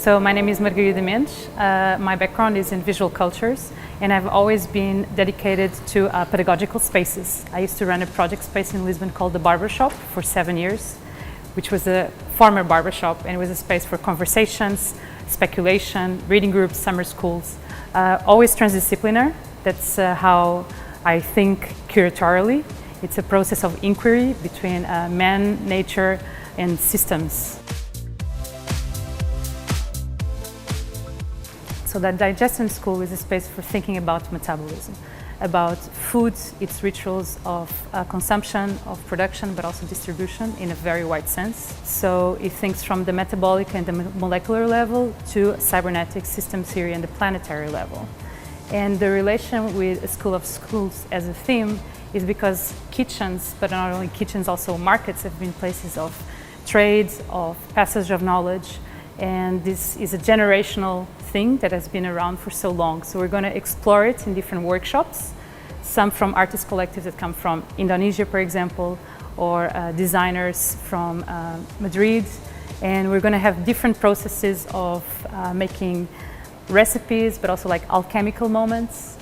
So my name is Margarida Mendes. My background is in visual cultures, and I've always been dedicated to pedagogical spaces. I used to run a project space in Lisbon called the Barbershop for 7 years, which was a former barbershop, and it was a space for conversations, speculation, reading groups, summer schools, always transdisciplinary. That's how I think curatorially. It's a process of inquiry between man, nature, and systems. So that digestion school is a space for thinking about metabolism, about food, its rituals of consumption, of production, but also distribution in a very wide sense. So it thinks from the metabolic and the molecular level to cybernetic system theory and the planetary level. And the relation with a school of schools as a theme is because kitchens, but not only kitchens, also markets have been places of trade, of passage of knowledge, and this is a generational thing that has been around for so long. So we're going to explore it in different workshops, some from artist collectives that come from Indonesia, for example, or designers from Madrid, and we're going to have different processes of making recipes, but also like alchemical moments,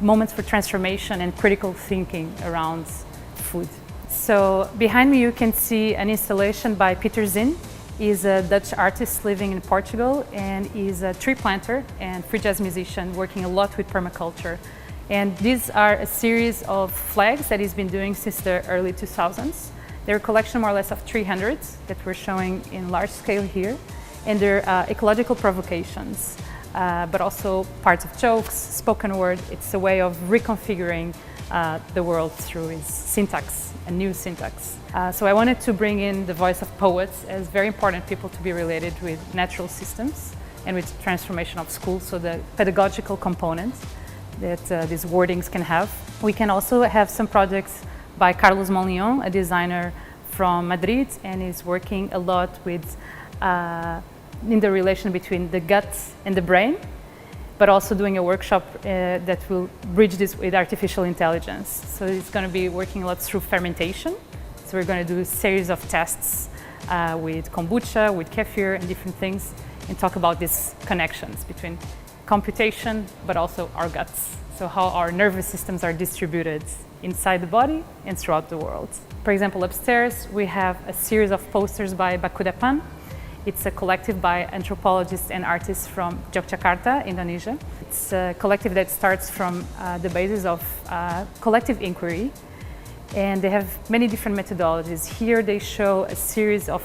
moments for transformation and critical thinking around food. So behind me you can see an installation by Peter Zinn. He's a Dutch artist living in Portugal, and he's a tree planter and free jazz musician working a lot with permaculture. And these are a series of flags that he's been doing since the early 2000s. They're a collection more or less of 300 that we're showing in large scale here. And they're ecological provocations, but also parts of jokes, spoken word. It's a way of reconfiguring the world through his syntax, a new syntax. So I wanted to bring in the voice of poets as very important people to be related with natural systems and with transformation of schools, so the pedagogical component that these wordings can have. We can also have some projects by Carlos Monleon, a designer from Madrid, and is working a lot with in the relation between the gut and the brain, but also doing a workshop that will bridge this with artificial intelligence. So it's going to be working a lot through fermentation. So we're going to do a series of tests with kombucha, with kefir and different things, and talk about these connections between computation, but also our guts. So how our nervous systems are distributed inside the body and throughout the world. For example, upstairs we have a series of posters by Bakurapan. It's a collective by anthropologists and artists from Yogyakarta, Indonesia. It's a collective that starts from the basis of collective inquiry, and they have many different methodologies. Here they show a series of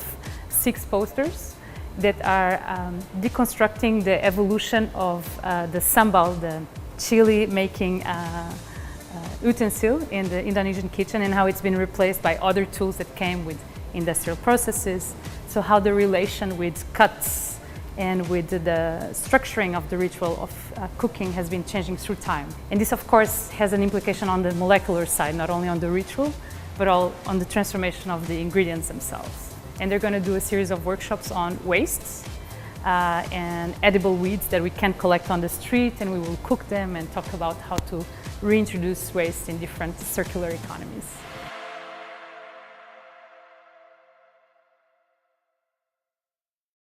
6 posters that are deconstructing the evolution of the sambal, the chili making utensil in the Indonesian kitchen, and how it's been replaced by other tools that came with industrial processes. So how the relation with cuts and with the structuring of the ritual of cooking has been changing through time. And this, of course, has an implication on the molecular side, not only on the ritual, but all on the transformation of the ingredients themselves. And they're going to do a series of workshops on wastes and edible weeds that we can collect on the street, and we will cook them and talk about how to reintroduce waste in different circular economies.